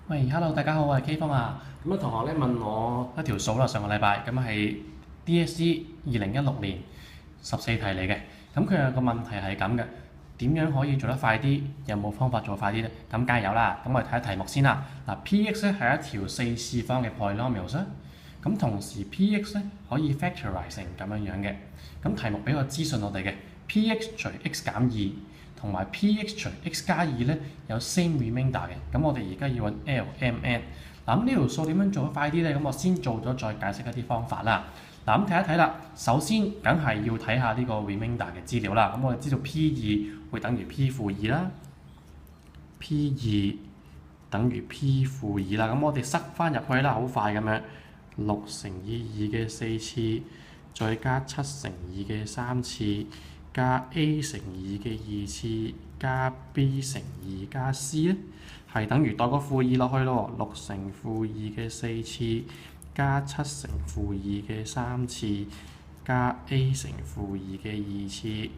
喂，Hello，大家好，我係 K 方啊。咁啊，同學咧問我一條數啦，上個禮拜咁係 DSE 2016年14題嚟嘅。咁佢有個問題係咁嘅，點樣可以做得快啲？有冇方法做快啲咧？咁梗係有啦。咁我哋睇下題目先啦。嗱，P(x) 咧係一條四次方嘅 polynomials 啦。咁同時 P(x) 咧可以 factorize 成咁樣樣嘅。咁題目俾個資訊我哋嘅 P(x) 除 x 減2。同埋 P(x) 除 x 加2咧有 same remainder 嘅，咁我哋而家要揾 LMN。嗱，咁呢條數點樣做得快啲咧？咁我先做咗再解釋一啲方法啦。嗱，咁睇一睇啦。首先梗係要睇下呢個 remainder 嘅資料啦。咁我哋知道 P2 會等於 P-2 啦，P2 等於 P-2 啦。咁我哋塞翻入去啦，好快咁樣，6乘以2嘅4次，再加7乘2嘅3次。加 A 乘2嘅2次，加 B 乘2加 C 咧，係等於代個負2落去咯。6乘負2嘅4次，加7乘負2嘅3次，加 A 乘負2嘅2次。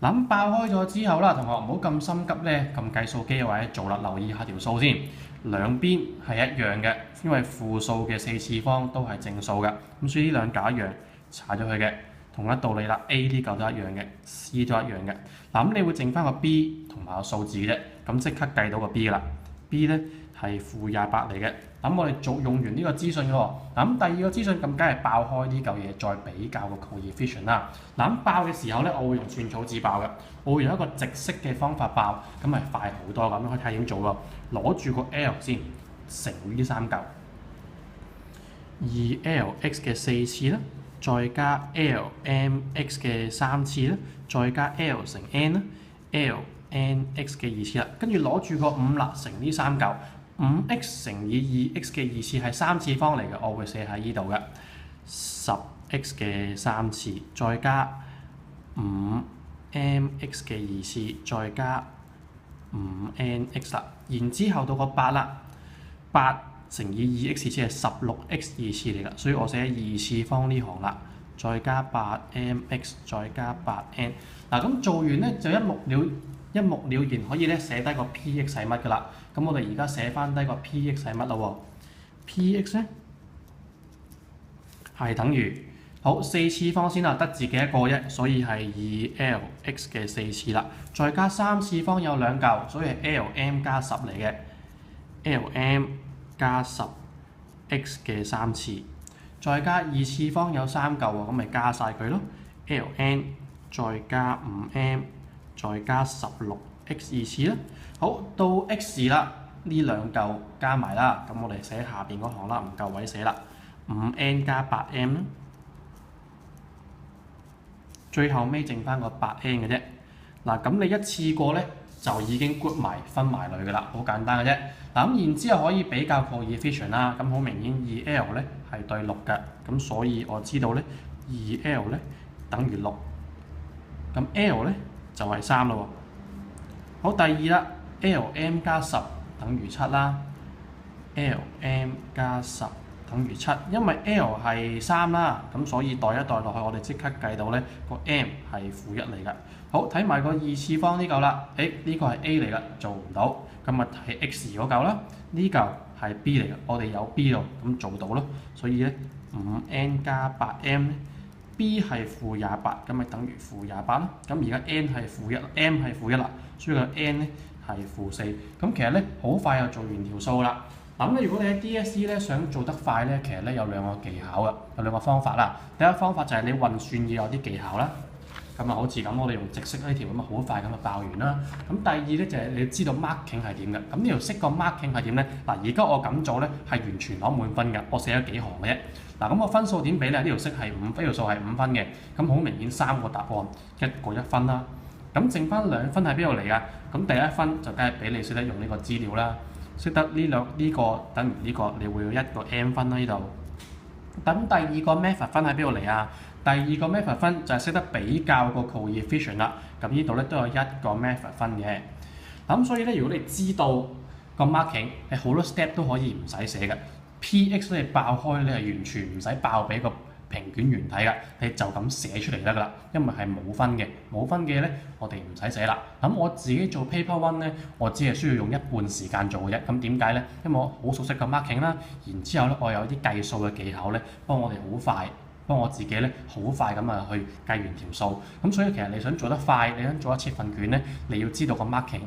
嗱，爆開咗之後啦，同學唔好咁心急咧，撳計數機或者做啦，留意下條數先。兩邊係一樣嘅，因為負數嘅4次方都係正數嘅，咁所以呢兩嚿一樣，查咗佢嘅。同一道理啦 ，A 呢嚿都一樣嘅 ，C 都一樣嘅。嗱，咁你會剩翻個 B 同埋個數字嘅啫，咁即刻計到個 B 噶啦。B 咧係負28嚟嘅。咁我哋用完呢個資訊嘅喎。嗱，咁第二個資訊咁梗係爆開呢嚿嘢，再比較個 coefficient 啦。嗱，咁爆嘅時候咧，我會用算草紙爆嘅，我會用一個直式嘅方法爆，咁係快好多咁。可以睇點做喎？攞住個 L 先，乘呢三嚿，2LX 嘅4次啦。再加 LMX 嘅3次咧，再加 L 乘 n 啦，LNX 嘅2次啦，跟住攞住個5啦，乘呢三嚿，5x 乘以 2x 嘅2次係3次方嚟嘅，我會寫喺呢度嘅，10x 嘅3次，再加 5mx 嘅2次，再加 5nx 啦，然之後到個8啦，8乘以 2x 次係 16x 2次嚟㗎，所以我寫2次方呢行啦，再加 8mx， 再加 8n。嗱，咁做完咧就一目了然，可以咧寫低個 Px 係乜㗎啦。咁我哋而家寫翻低個 Px 係乜咯？Px 咧係等於好4次方先啦，得自己一個啫，所以係 2lx 嘅4次啦，再加3次方有兩嚿，所以係 lm 加10嚟嘅 ，lm。加 10x 嘅3次，再加2次方有3嚿喎，咁咪加晒佢咯。ln 再加 5m 再加 16x 2次啦。好，到 x 啦，呢兩嚿加埋啦，咁我哋寫下邊嗰行啦，唔夠位寫啦。5n 加 8m 啦，最後尾剩翻個 8n 嘅啫。嗱，咁你一次過咧就已經 group 埋分埋類㗎啦，好簡單嘅啫。嗱，咁然之後可以比較 coefficient 啦，咁好明顯 2L 咧係對6嘅，咁所以我知道咧 2L 咧等於6，咁 L 咧就係3咯喎。好，第二啦 ，LM 加10等於7啦 ，LM 加10等於7，因為 L 係3啦，咁所以代一代落去，我哋即刻計到咧個 M 係負1嚟㗎。好，睇埋個2次方呢嚿啦，呢個係 A 嚟㗎，做唔到，咁咪睇 X 嗰嚿啦，呢嚿係 B 嚟㗎，我哋有 B 咯，咁做到咯，所以咧 5n 加 8m 咧 ，B 係負28，咁咪等於負28啦。咁而家 n 係負1 ，m 係負1啦，所以個 n 咧係負4。咁其實咧好快就做完條數啦。嗱，咁如果你喺 DSE 咧想做得快咧，其實咧有兩個技巧嘅，有兩個方法啦。第一方法就係你運算要有啲技巧啦。咁啊，好似咁，我哋用直式呢條咁啊，好快咁就爆完啦。咁第二咧就係你知道 marking 係點嘅。咁呢條式個 marking 係點咧？嗱，而家我咁做咧係完全攞滿分嘅，我寫咗幾行嘅啫。嗱，咁個分數點俾咧？呢條式係呢條數係5分嘅。咁好明顯3個答案，一個1分啦。咁剩翻2分喺邊度嚟㗎？咁第一分就梗係俾你識得用呢個資料啦，識得呢個等於呢個，你會有1個 M 分啦呢度。咁第二個 method 分喺邊度嚟啊？第二個 method 分就係識得比較個 coefficient 啦。咁呢度咧都有1個 method 分嘅。咁所以咧，如果你知道個 marking，你好多 step 都可以唔使寫嘅。P(x) 你爆開你係完全唔使爆俾平卷原體㗎，你就咁寫出嚟得㗎啦，因為係冇分嘅，冇分嘅咧，我哋唔使寫啦。咁我自己做 Paper One 咧，我只係需要用一半時間做嘅啫。咁點解咧？因為我好熟悉個 marking 啦，然之後咧我有啲計數嘅技巧咧，幫我哋好快。幫我自己咧好快咁去計完條數，咁所以其實你想做得快，你想做一次份卷咧，你要知道個 marking，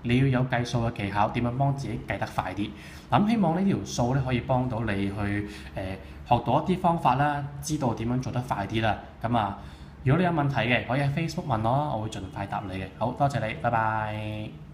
你要有計數嘅技巧，點樣幫自己計得快啲。咁希望呢條數咧可以幫到你去學到一啲方法啦，知道點樣做得快啲啦。咁如果你有問題嘅，可以喺 Facebook 問我，我會盡快答你嘅。好多謝你，拜拜。